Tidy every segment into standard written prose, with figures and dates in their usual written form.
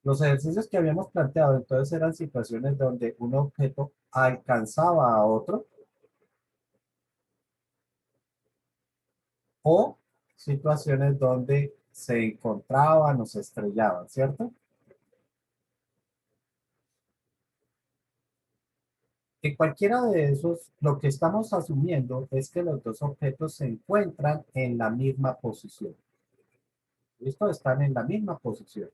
Los ejercicios que habíamos planteado entonces eran situaciones donde un objeto alcanzaba a otro o situaciones donde se encontraban o se estrellaban, ¿cierto? En cualquiera de esos, lo que estamos asumiendo es que los dos objetos se encuentran en la misma posición. ¿Listo? Están en la misma posición.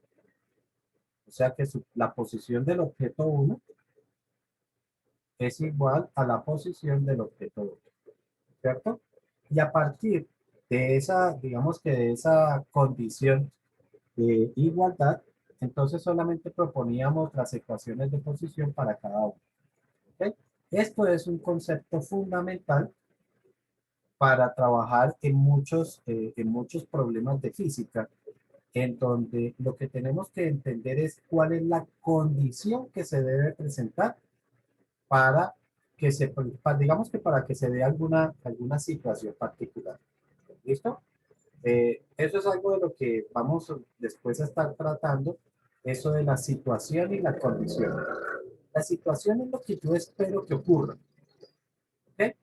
O sea que la posición del objeto uno es igual a la posición del objeto 2, ¿cierto? Y a partir de esa, digamos que de esa condición de igualdad, entonces solamente proponíamos las ecuaciones de posición para cada uno. ¿Ok? Esto es un concepto fundamental para trabajar en muchos problemas de física, en donde lo que tenemos que entender es cuál es la condición que se debe presentar para que digamos que para que se dé alguna situación particular. ¿Listo? Eso es algo de lo que vamos después a estar tratando, eso de la situación y la condición. La situación es lo que yo espero que ocurra, ¿ok?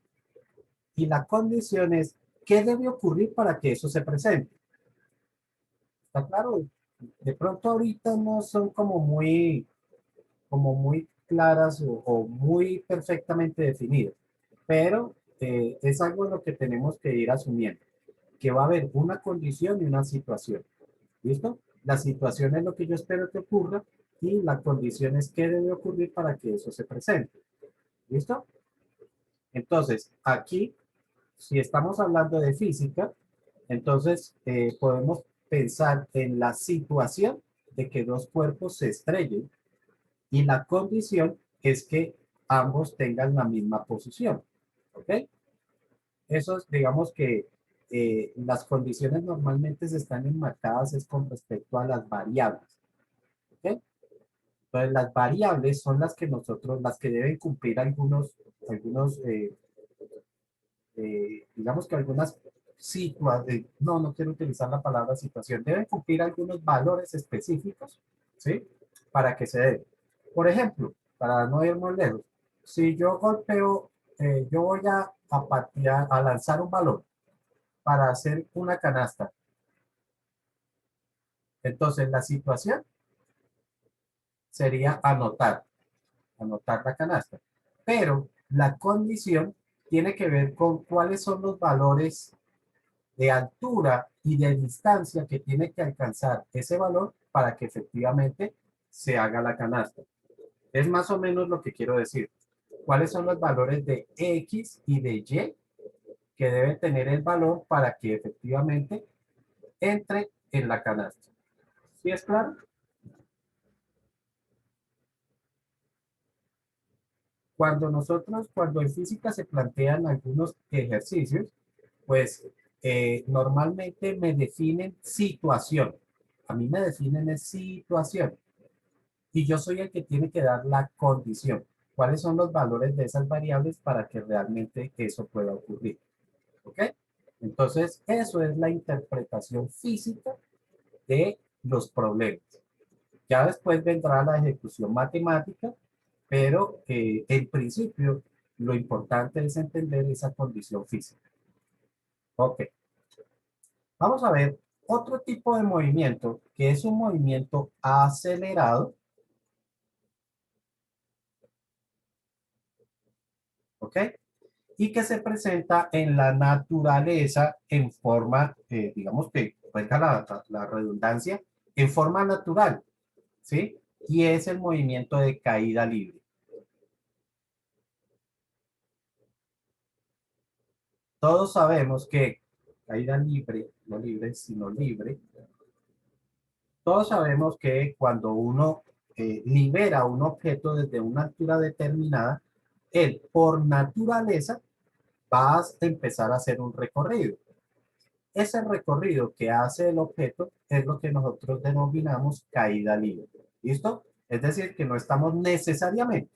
Y la condición es qué debe ocurrir para que eso se presente. ¿Está claro? De pronto ahorita no son como muy claras o muy perfectamente definidas, pero es algo en lo que tenemos que ir asumiendo, que va a haber una condición y una situación. ¿Listo? La situación es lo que yo espero que ocurra y la condición es qué debe ocurrir para que eso se presente. ¿Listo? Entonces, aquí, si estamos hablando de física, entonces podemos pensar en la situación de que dos cuerpos se estrellen y la condición es que ambos tengan la misma posición. ¿Ok? Eso es, digamos que las condiciones normalmente se están enmarcadas es con respecto a las variables. ¿Ok? Entonces, las variables son las que deben cumplir digamos que algunas situaciones, no quiero utilizar la palabra situación, deben cumplir algunos valores específicos, ¿sí? Para que se dé. Por ejemplo, para no ir muy lejos, si yo golpeo, yo voy a patear, a lanzar un balón para hacer una canasta. Entonces, la situación sería anotar la canasta. Pero la condición tiene que ver con cuáles son los valores de altura y de distancia que tiene que alcanzar ese valor para que efectivamente se haga la canasta. Es más o menos lo que quiero decir. ¿Cuáles son los valores de X y de Y que debe tener el valor para que efectivamente entre en la canasta? ¿Sí es claro? Cuando en física se plantean algunos ejercicios, pues normalmente me definen situación. A mí me definen es situación. Y yo soy el que tiene que dar la condición. ¿Cuáles son los valores de esas variables para que realmente eso pueda ocurrir? ¿Ok? Entonces, eso es la interpretación física de los problemas. Ya después vendrá la ejecución matemática, pero en principio lo importante es entender esa condición física. Ok, vamos a ver otro tipo de movimiento que es un movimiento acelerado, ¿ok? Y que se presenta en la naturaleza en forma, digamos que, valga la redundancia, en forma natural, ¿sí? Y es el movimiento de caída libre. Todos sabemos que caída libre, no libre, sino libre, todos sabemos que cuando uno libera un objeto desde una altura determinada, él por naturaleza va a empezar a hacer un recorrido. Ese recorrido que hace el objeto es lo que nosotros denominamos caída libre. ¿Listo? Es decir, que no estamos necesariamente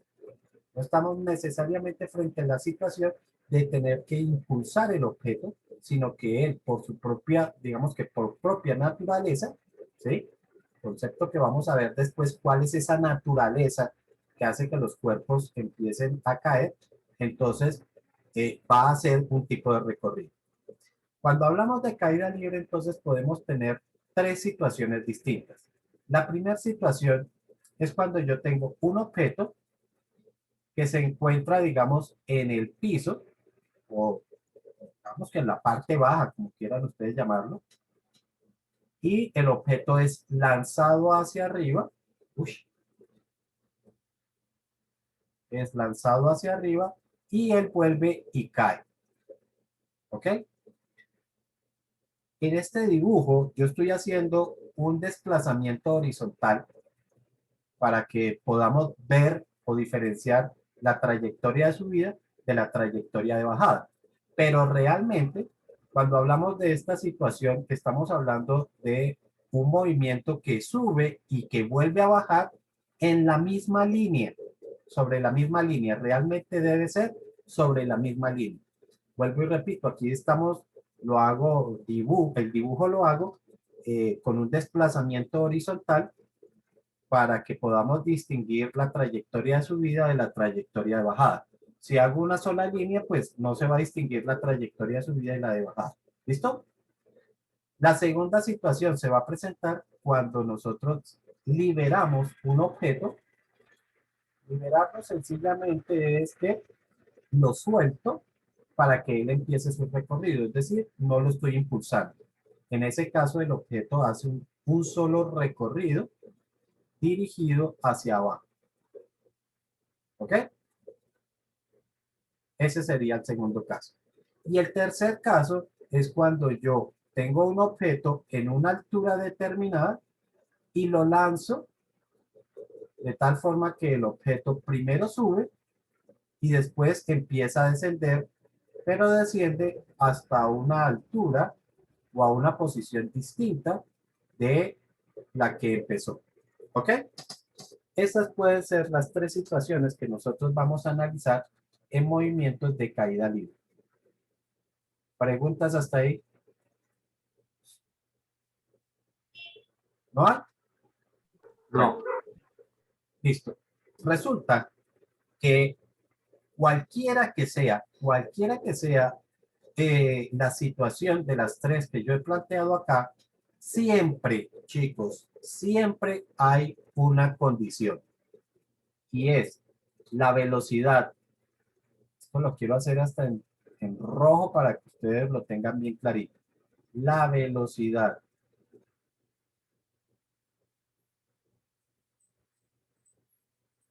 frente a la situación de tener que impulsar el objeto, sino que él por su propia, digamos que por propia naturaleza, ¿sí? concepto que vamos a ver después, cuál es esa naturaleza que hace que los cuerpos empiecen a caer, entonces va a ser un tipo de recorrido. Cuando hablamos de caída libre, entonces podemos tener tres situaciones distintas. La primera situación es cuando yo tengo un objeto que se encuentra, digamos, en el piso, o digamos que en la parte baja, como quieran ustedes llamarlo, y el objeto es lanzado hacia arriba, uy, es lanzado hacia arriba, y él vuelve y cae, ¿ok? En este dibujo yo estoy haciendo un desplazamiento horizontal para que podamos ver o diferenciar la trayectoria de subida de la trayectoria de bajada. Pero realmente, cuando hablamos de esta situación, estamos hablando de un movimiento que sube y que vuelve a bajar en la misma línea, sobre la misma línea. Realmente debe ser sobre la misma línea. Vuelvo y repito, aquí estamos, lo hago, el dibujo lo hago con un desplazamiento horizontal para que podamos distinguir la trayectoria de subida de la trayectoria de bajada. Si hago una sola línea, pues no se va a distinguir la trayectoria de subida y la de bajada. ¿Listo? La segunda situación se va a presentar cuando nosotros liberamos un objeto. Liberarlo sencillamente es que lo suelto para que él empiece su recorrido, es decir, no lo estoy impulsando. En ese caso, el objeto hace un solo recorrido dirigido hacia abajo. ¿Ok? Ese sería el segundo caso. Y el tercer caso es cuando yo tengo un objeto en una altura determinada y lo lanzo de tal forma que el objeto primero sube y después empieza a descender, pero desciende hasta una altura o a una posición distinta de la que empezó. ¿Ok? Estas pueden ser las tres situaciones que nosotros vamos a analizar en movimientos de caída libre. ¿Preguntas hasta ahí? ¿No hay? No. Listo. Resulta que cualquiera que sea la situación de las tres que yo he planteado acá, siempre, chicos, siempre hay una condición y es la velocidad. Esto lo quiero hacer hasta en rojo para que ustedes lo tengan bien clarito. La velocidad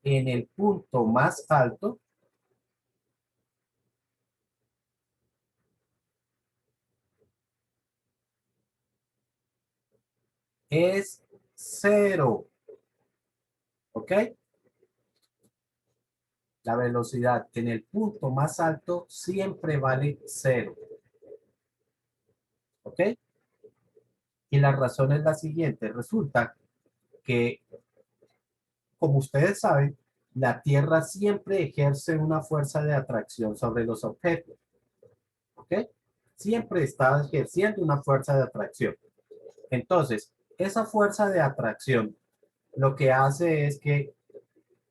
en el punto más alto es cero. ¿Ok? La velocidad en el punto más alto siempre vale cero. ¿Ok? Y la razón es la siguiente. Resulta que, como ustedes saben, la Tierra siempre ejerce una fuerza de atracción sobre los objetos. ¿Ok? Siempre está ejerciendo una fuerza de atracción. Entonces, esa fuerza de atracción lo que hace es que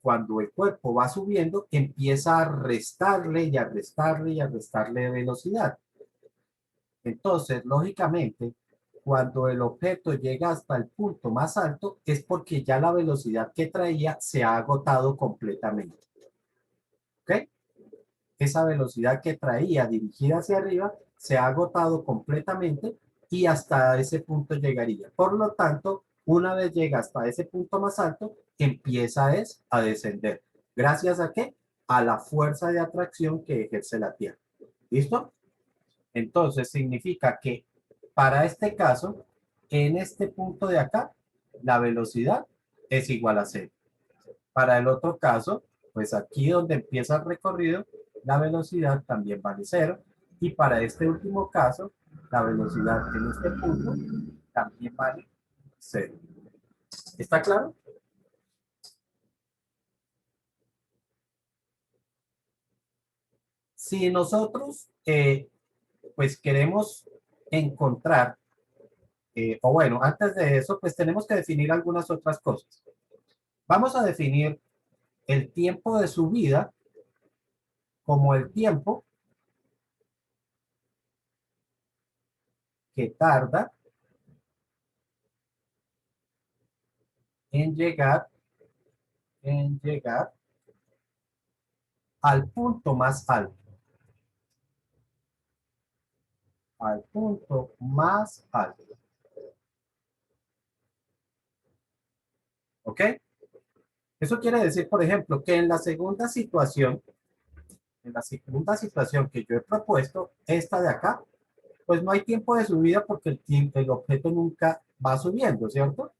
cuando el cuerpo va subiendo, empieza a restarle y a restarle y a restarle velocidad. Entonces, lógicamente, cuando el objeto llega hasta el punto más alto, es porque ya la velocidad que traía se ha agotado completamente. ¿Ok? Esa velocidad que traía dirigida hacia arriba se ha agotado completamente y hasta ese punto llegaría. Por lo tanto, una vez llega hasta ese punto más alto, empieza a descender. ¿Gracias a qué? A la fuerza de atracción que ejerce la Tierra. ¿Listo? Entonces significa que para este caso, en este punto de acá, la velocidad es igual a cero. Para el otro caso, pues aquí donde empieza el recorrido, la velocidad también vale cero. Y para este último caso, la velocidad en este punto también vale cero. ¿Está claro? Si nosotros pues queremos encontrar o bueno, antes de eso, pues tenemos que definir algunas otras cosas. Vamos a definir el tiempo de subida como el tiempo que tarda en llegar, en llegar al punto más alto, al punto más alto. ¿Ok? Eso quiere decir, por ejemplo, que en la segunda situación que yo he propuesto, esta de acá, pues no hay tiempo de subida porque el objeto nunca va subiendo, ¿cierto?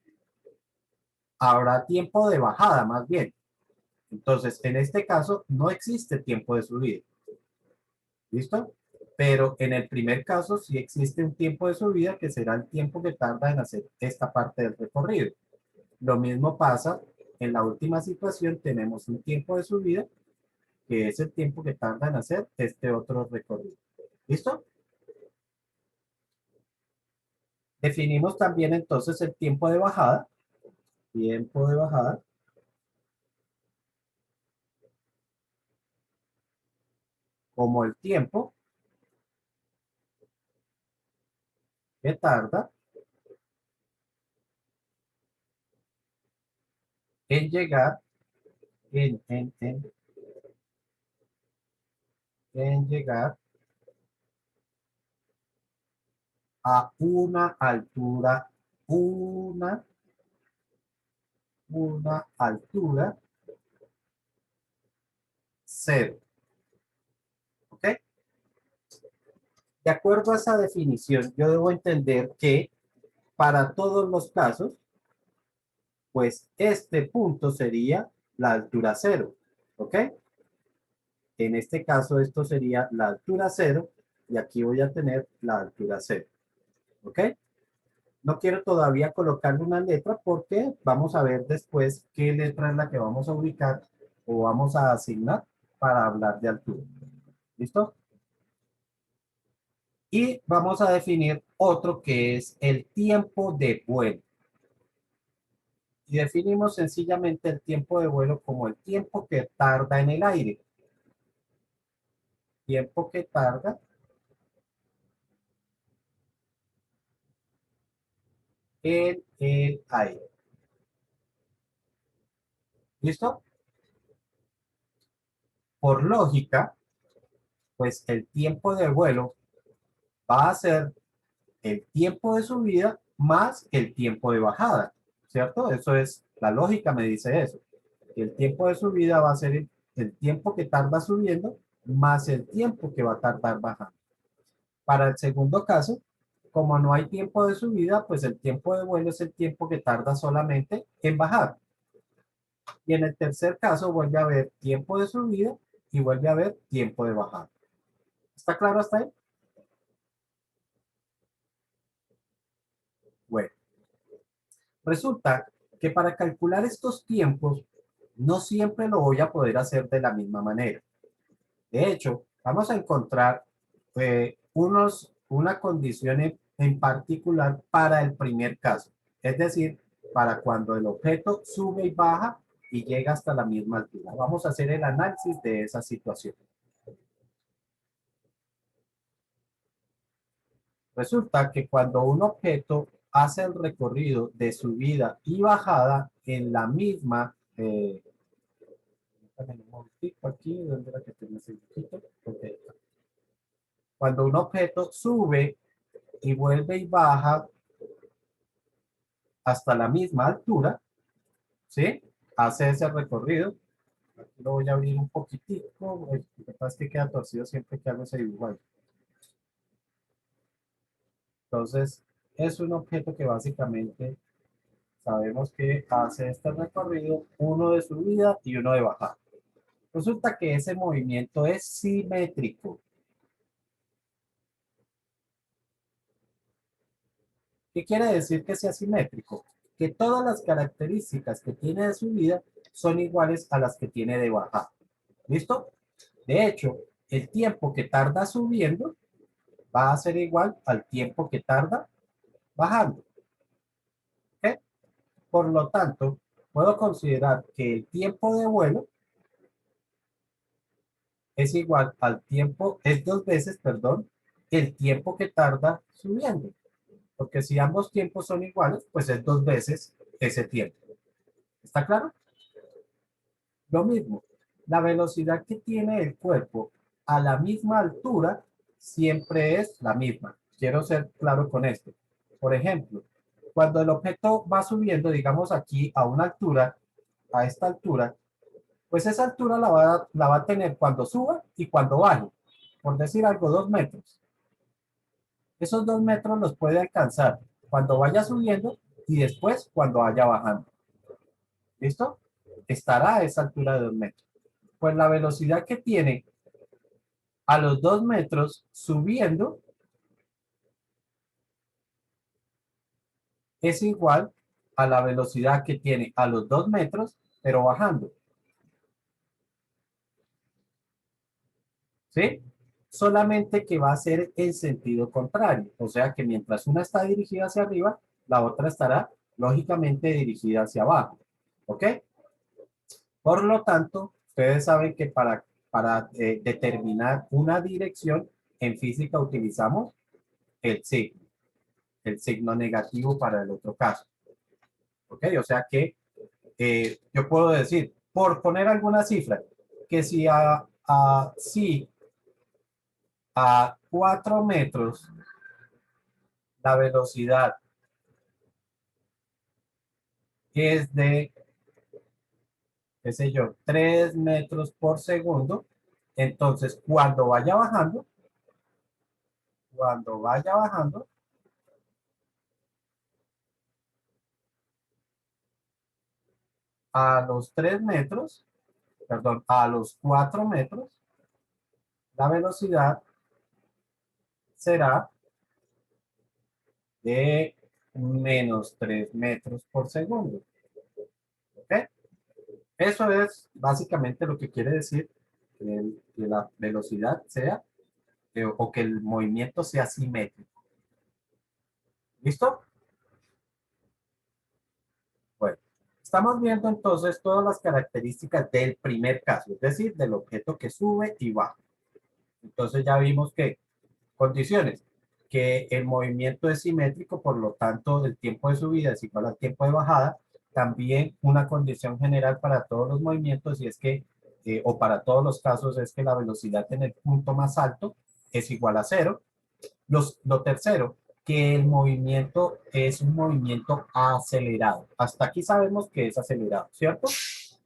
Habrá tiempo de bajada más bien. Entonces, en este caso, no existe tiempo de subida. ¿Listo? Pero en el primer caso sí existe un tiempo de subida que será el tiempo que tarda en hacer esta parte del recorrido. Lo mismo pasa en la última situación, tenemos un tiempo de subida que es el tiempo que tarda en hacer este otro recorrido. ¿Listo? Definimos también entonces el tiempo de bajada como el tiempo que tarda en llegar, en, en, en, en llegar a una, una altura cero. ¿Ok? De acuerdo a esa definición, yo debo entender que para todos los casos, pues este punto sería la altura cero. ¿Ok? En este caso, esto sería la altura cero y aquí voy a tener la altura cero. ¿Ok? No quiero todavía colocarle una letra porque vamos a ver después qué letra es la que vamos a ubicar o vamos a asignar para hablar de altura. ¿Listo? Y vamos a definir otro que es el tiempo de vuelo. Y definimos sencillamente el tiempo de vuelo como el tiempo que tarda en el aire. Tiempo que tarda en el aire. ¿Listo? Por lógica, pues el tiempo de vuelo va a ser el tiempo de subida más el tiempo de bajada, ¿cierto? Eso es, la lógica me dice eso. El tiempo de subida va a ser el tiempo que tarda subiendo más el tiempo que va a tardar bajando. Para el segundo caso, como no hay tiempo de subida, pues el tiempo de vuelo es el tiempo que tarda solamente en bajar. Y en el tercer caso vuelve a haber tiempo de subida y vuelve a haber tiempo de bajada. ¿Está claro hasta ahí? Bueno, resulta que para calcular estos tiempos no siempre lo voy a poder hacer de la misma manera. De hecho, vamos a encontrar una condición en particular para el primer caso, es decir, para cuando el objeto sube y baja y llega hasta la misma altura. Vamos a hacer el análisis de esa situación. Resulta que cuando un objeto hace el recorrido de subida y bajada en la misma, aquí, ¿dónde era que tenía ese dibujito? Okay. Cuando un objeto sube y vuelve y baja hasta la misma altura, ¿sí? Hace ese recorrido. Aquí lo voy a abrir un poquitico. Lo que pasa es que queda torcido siempre que hago ese dibujo ahí. Entonces, es un objeto que básicamente sabemos que hace este recorrido, uno de subida y uno de bajada. Resulta que ese movimiento es simétrico. ¿Qué quiere decir que sea simétrico? Que todas las características que tiene de subida son iguales a las que tiene de bajada. ¿Listo? De hecho, el tiempo que tarda subiendo va a ser igual al tiempo que tarda bajando. ¿Ok? Por lo tanto, puedo considerar que el tiempo de vuelo es igual al tiempo, es 2 veces, perdón, el tiempo que tarda subiendo. Porque si ambos tiempos son iguales, pues es 2 veces ese tiempo. ¿Está claro? Lo mismo, la velocidad que tiene el cuerpo a la misma altura siempre es la misma. Quiero ser claro con esto. Por ejemplo, cuando el objeto va subiendo, digamos aquí a una altura, a esta altura, pues esa altura la va a tener cuando suba y cuando baje. Por decir algo, 2 metros. Esos 2 metros los puede alcanzar cuando vaya subiendo y después cuando vaya bajando. ¿Listo? Estará a esa altura de 2 metros. Pues la velocidad que tiene a los 2 metros subiendo es igual a la velocidad que tiene a los 2 metros, pero bajando. ¿Sí? Solamente que va a ser en sentido contrario. O sea que mientras una está dirigida hacia arriba, la otra estará lógicamente dirigida hacia abajo. ¿Ok? Por lo tanto, ustedes saben que para determinar una dirección en física utilizamos el signo negativo para el otro caso. ¿Ok? O sea que yo puedo decir, por poner alguna cifra, que si a 4 metros la velocidad es de, qué sé yo, 3 metros por segundo, entonces cuando vaya bajando, a los 3 metros, perdón, a los 4 metros, la velocidad será de menos 3 metros por segundo. ¿Ok? Eso es básicamente lo que quiere decir que la velocidad sea, o que el movimiento sea simétrico. ¿Listo? Bueno, estamos viendo entonces todas las características del primer caso, es decir, del objeto que sube y baja. Entonces ya vimos que condiciones, que el movimiento es simétrico, por lo tanto el tiempo de subida es igual al tiempo de bajada. También una condición general para todos los movimientos y es que, o para todos los casos, es que la velocidad en el punto más alto es igual a cero. Lo tercero, que el movimiento es un movimiento acelerado. Hasta aquí sabemos que es acelerado, ¿cierto?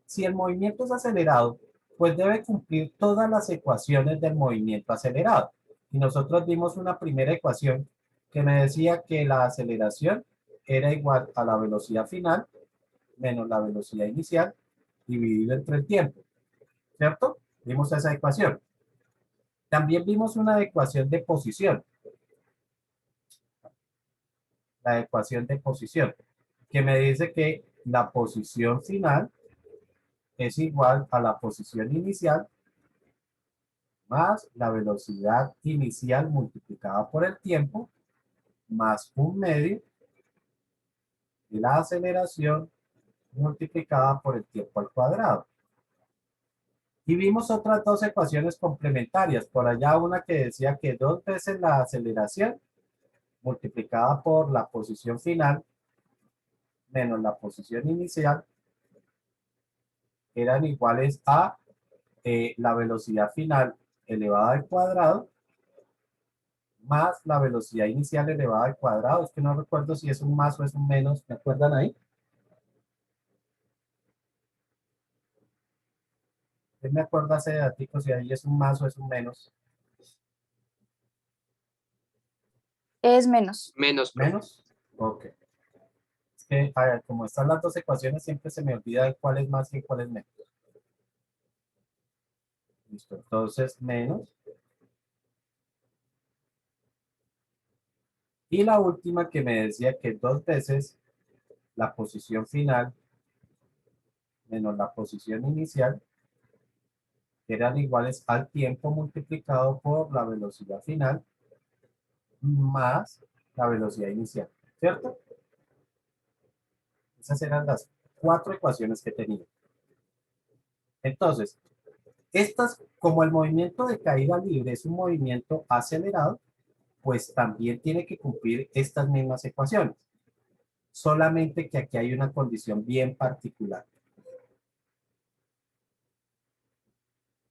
Si el movimiento es acelerado, pues debe cumplir todas las ecuaciones del movimiento acelerado. Y nosotros dimos una primera ecuación que me decía que la aceleración era igual a la velocidad final menos la velocidad inicial dividido entre el tiempo, ¿cierto? Vimos esa ecuación. También vimos una ecuación de posición, la ecuación de posición, que me dice que la posición final es igual a la posición inicial más la velocidad inicial multiplicada por el tiempo más un medio de la aceleración multiplicada por el tiempo al cuadrado. Y vimos otras dos ecuaciones complementarias. Por allá una que decía que 2 veces la aceleración multiplicada por la posición final menos la posición inicial eran iguales a la velocidad final elevada al cuadrado más la velocidad inicial elevada al cuadrado. Es que no recuerdo si es un más o es un menos. ¿Me acuerdan ahí? ¿Quién me acuerda ese datico si ahí es un más o es un menos? Es menos. Menos, profe. ¿Menos? Ok. Es que, a ver, como están las dos ecuaciones, siempre se me olvida cuál es más y cuál es menos. Listo. Entonces, menos. Y la última que me decía que 2 veces la posición final menos la posición inicial eran iguales al tiempo multiplicado por la velocidad final más la velocidad inicial. ¿cierto? Esas eran las 4 ecuaciones que tenía. Entonces, estas, como el movimiento de caída libre es un movimiento acelerado, pues también tiene que cumplir estas mismas ecuaciones. Solamente que aquí hay una condición bien particular.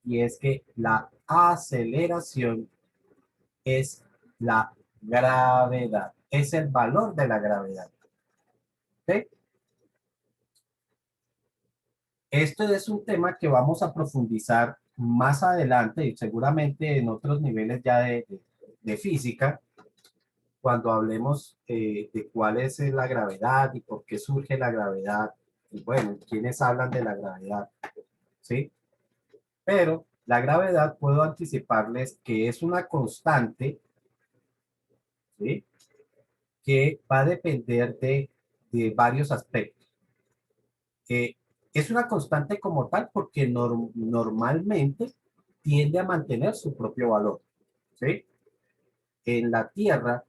Y es que la aceleración es la gravedad, es el valor de la gravedad. ¿Ok? Esto es un tema que vamos a profundizar más adelante y seguramente en otros niveles ya de física, cuando hablemos de cuál es la gravedad y por qué surge la gravedad. Y bueno, quiénes hablan de la gravedad, ¿sí? Pero la gravedad puedo anticiparles que es una constante, ¿sí? Que va a depender de varios aspectos. Eh, es una constante como tal porque normalmente tiende a mantener su propio valor, ¿sí? En la Tierra,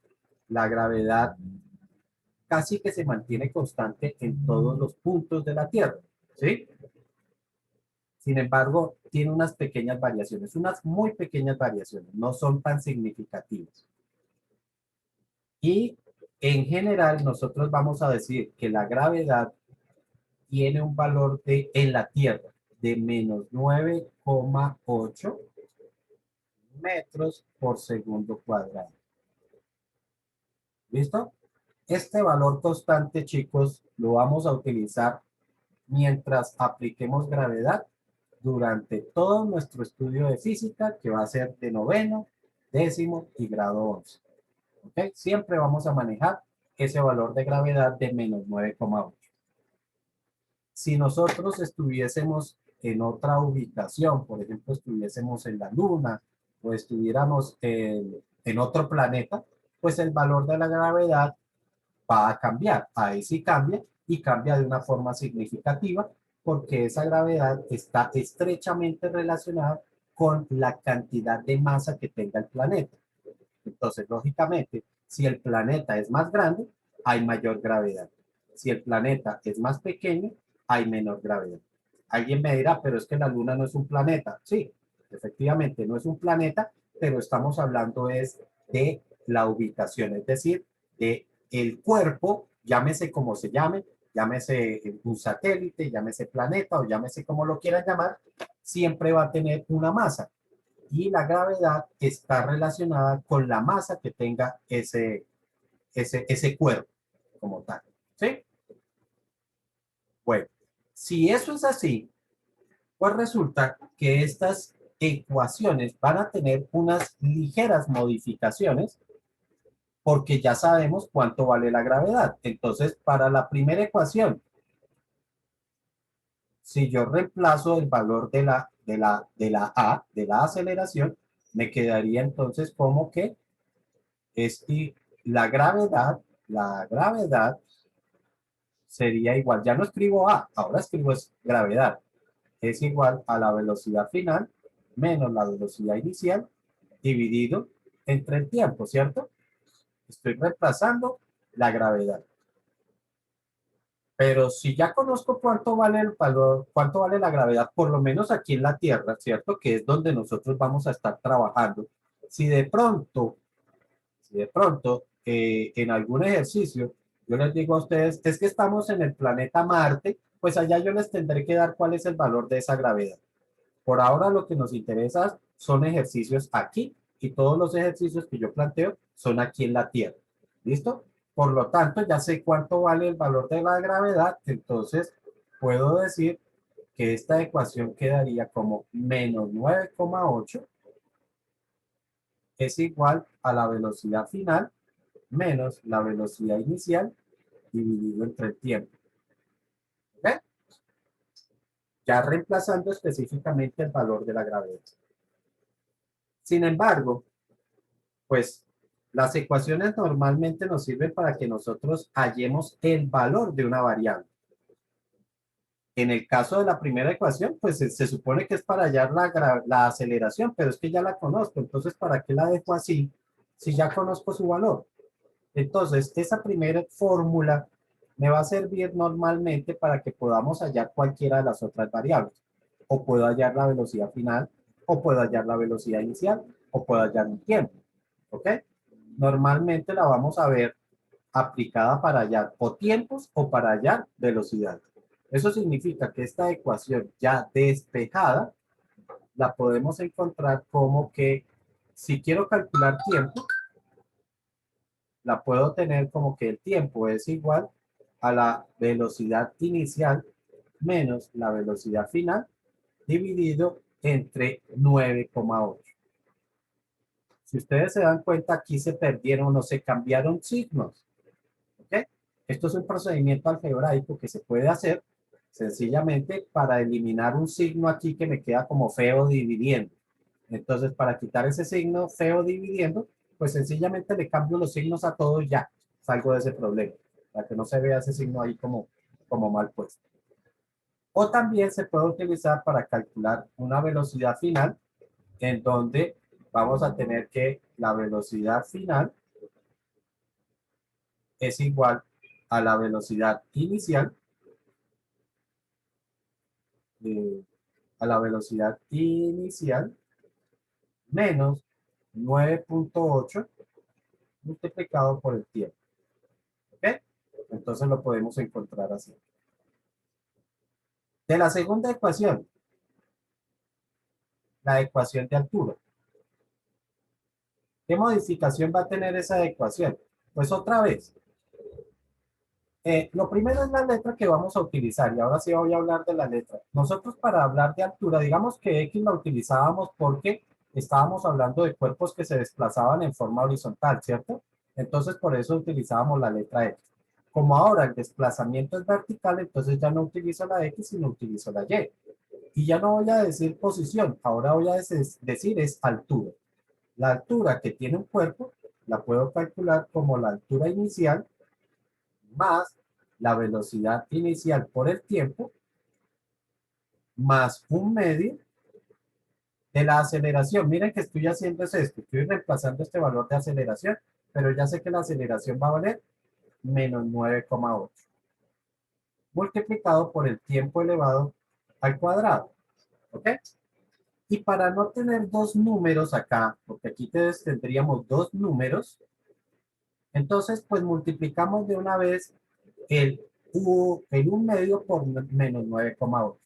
la gravedad casi que se mantiene constante en todos los puntos de la Tierra, ¿sí? Sin embargo, tiene unas pequeñas variaciones, unas muy pequeñas variaciones, no son tan significativas. Y en general, nosotros vamos a decir que la gravedad tiene un valor en la Tierra de menos 9,8 metros por segundo cuadrado. ¿Listo? Este valor constante, chicos, lo vamos a utilizar mientras apliquemos gravedad durante todo nuestro estudio de física, que va a ser de noveno, décimo y grado 11. ¿Ok? Siempre vamos a manejar ese valor de gravedad de menos 9,8. Si nosotros estuviésemos en otra ubicación, por ejemplo, estuviésemos en la Luna o estuviéramos en otro planeta, pues el valor de la gravedad va a cambiar. Ahí sí cambia y cambia de una forma significativa porque esa gravedad está estrechamente relacionada con la cantidad de masa que tenga el planeta. Entonces, lógicamente, si el planeta es más grande, hay mayor gravedad. Si el planeta es más pequeño, hay menor gravedad. Alguien me dirá, pero es que la Luna no es un planeta. Sí, efectivamente no es un planeta, pero estamos hablando es de la ubicación, es decir, de el cuerpo, llámese como se llame, llámese un satélite, llámese planeta o llámese como lo quieran llamar, siempre va a tener una masa y la gravedad está relacionada con la masa que tenga ese cuerpo como tal. ¿Sí? Bueno, si eso es así, pues resulta que estas ecuaciones van a tener unas ligeras modificaciones porque ya sabemos cuánto vale la gravedad. Entonces, para la primera ecuación, si yo reemplazo el valor de la aceleración, me quedaría entonces como que este, la gravedad sería igual, ya no escribo A, ahora escribo es gravedad, es igual a la velocidad final menos la velocidad inicial dividido entre el tiempo, ¿cierto? Estoy reemplazando la gravedad. Pero si ya conozco cuánto vale el valor, cuánto vale la gravedad, por lo menos aquí en la Tierra, ¿cierto? Que es donde nosotros vamos a estar trabajando. Si de pronto en algún ejercicio yo les digo a ustedes, es que estamos en el planeta Marte, pues allá yo les tendré que dar cuál es el valor de esa gravedad. Por ahora lo que nos interesa son ejercicios aquí y todos los ejercicios que yo planteo son aquí en la Tierra. ¿Listo? Por lo tanto, ya sé cuánto vale el valor de la gravedad, entonces puedo decir que esta ecuación quedaría como menos 9,8 es igual a la velocidad final menos la velocidad inicial dividido entre el tiempo. ¿Ok? Ya reemplazando específicamente el valor de la gravedad. Sin embargo, pues las ecuaciones normalmente nos sirven para que nosotros hallemos el valor de una variable. En el caso de la primera ecuación, pues se supone que es para hallar la aceleración, pero es que ya la conozco, entonces ¿para qué la dejo así si ya conozco su valor? Entonces, esa primera fórmula me va a servir normalmente para que podamos hallar cualquiera de las otras variables. O puedo hallar la velocidad final, o puedo hallar la velocidad inicial, o puedo hallar un tiempo. ¿Ok? Normalmente la vamos a ver aplicada para hallar o tiempos o para hallar velocidad. Eso significa que esta ecuación ya despejada la podemos encontrar como que si quiero calcular tiempo, la puedo tener como que el tiempo es igual a la velocidad inicial menos la velocidad final dividido entre 9,8. Si ustedes se dan cuenta, aquí se perdieron o se cambiaron signos. ¿Ok? Esto es un procedimiento algebraico que se puede hacer sencillamente para eliminar un signo aquí que me queda como feo dividiendo. Entonces, para quitar ese signo feo dividiendo, pues sencillamente le cambio los signos a todos ya. Salgo de ese problema, para que no se vea ese signo ahí como mal puesto. O también se puede utilizar para calcular una velocidad final, en donde vamos a tener que la velocidad final es igual a la velocidad inicial, eh, a la velocidad inicial menos 9,8 multiplicado por el tiempo. ¿Ok? Entonces lo podemos encontrar así. De la segunda ecuación, la ecuación de altura. ¿Qué modificación va a tener esa ecuación? Pues otra vez, lo primero es la letra que vamos a utilizar y ahora sí voy a hablar de la letra. Nosotros para hablar de altura, digamos que X la utilizábamos porque estábamos hablando de cuerpos que se desplazaban en forma horizontal, ¿cierto? Entonces por eso utilizábamos la letra X. Como ahora el desplazamiento es vertical, entonces ya no utilizo la X, sino utilizo la Y. Y ya no voy a decir posición, ahora voy a decir es altura. La altura que tiene un cuerpo la puedo calcular como la altura inicial más la velocidad inicial por el tiempo, más un medio de la aceleración. Miren que estoy haciendo es esto, estoy reemplazando este valor de aceleración, pero ya sé que la aceleración va a valer menos 9,8 multiplicado por el tiempo elevado al cuadrado. ¿Ok? Y para no tener dos números acá, porque aquí tendríamos dos números, entonces pues multiplicamos de una vez el, el 1 medio por menos 9,8.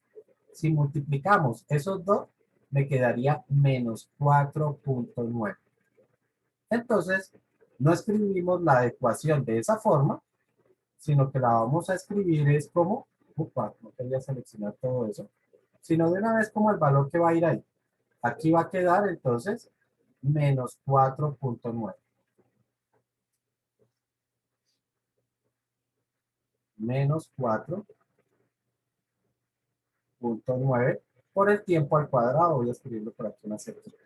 Si multiplicamos esos dos, me quedaría menos 4,9. Entonces, no escribimos la ecuación de esa forma, sino que la vamos a escribir es como, no quería seleccionar todo eso, sino de una vez como el valor que va a ir ahí. Aquí va a quedar entonces menos 4,9. Menos 4,9 por el tiempo al cuadrado. Voy a escribirlo por aquí una cerquita.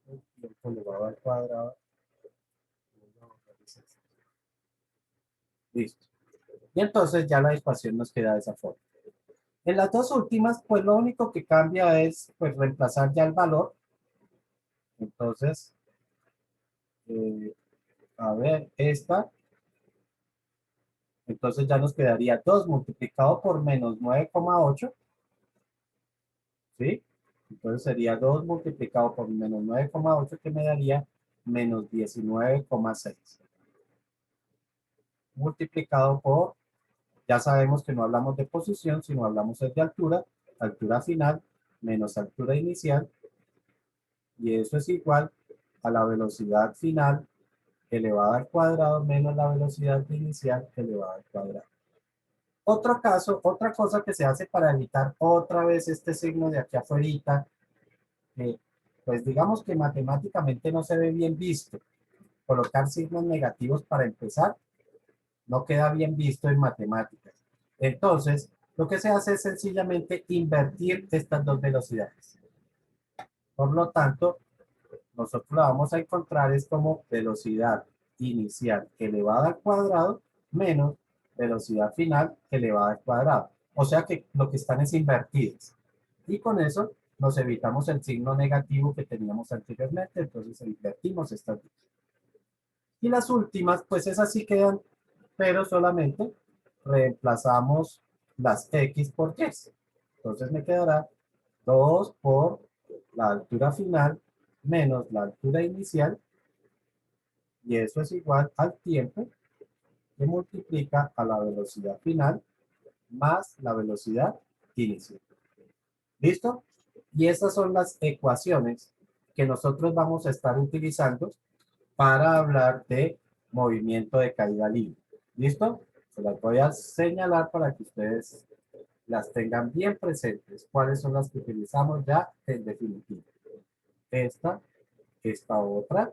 El tiempo elevado al cuadrado. Listo. Y entonces ya la ecuación nos queda de esa forma. En las dos últimas, pues lo único que cambia es pues reemplazar ya el valor. Entonces, eh, a ver, esta. Entonces ya nos quedaría 2 multiplicado por menos 9,8. ¿Sí? Entonces sería 2 multiplicado por menos 9,8 que me daría menos 19,6. Multiplicado por, ya sabemos que no hablamos de posición, sino hablamos de altura, altura final menos altura inicial, y eso es igual a la velocidad final elevada al cuadrado menos la velocidad inicial elevada al cuadrado. Otro caso, otra cosa que se hace para evitar otra vez este signo de aquí afuera, pues digamos que matemáticamente no se ve bien visto. Colocar signos negativos para empezar no queda bien visto en matemáticas. Entonces, lo que se hace es sencillamente invertir estas dos velocidades. Por lo tanto, nosotros la vamos a encontrar es como velocidad inicial elevada al cuadrado menos velocidad final elevada al cuadrado. O sea que lo que están es invertidas. Y con eso nos evitamos el signo negativo que teníamos anteriormente, entonces invertimos estas dos. Y las últimas, pues esas sí quedan, pero solamente reemplazamos las x por y. Entonces me quedará 2 por la altura final menos la altura inicial, y eso es igual al tiempo que multiplica a la velocidad final más la velocidad inicial. ¿Listo? Y estas son las ecuaciones que nosotros vamos a estar utilizando para hablar de movimiento de caída libre. ¿Listo? Se las voy a señalar para que ustedes las tengan bien presentes. ¿Cuáles son las que utilizamos ya en definitiva? Esta otra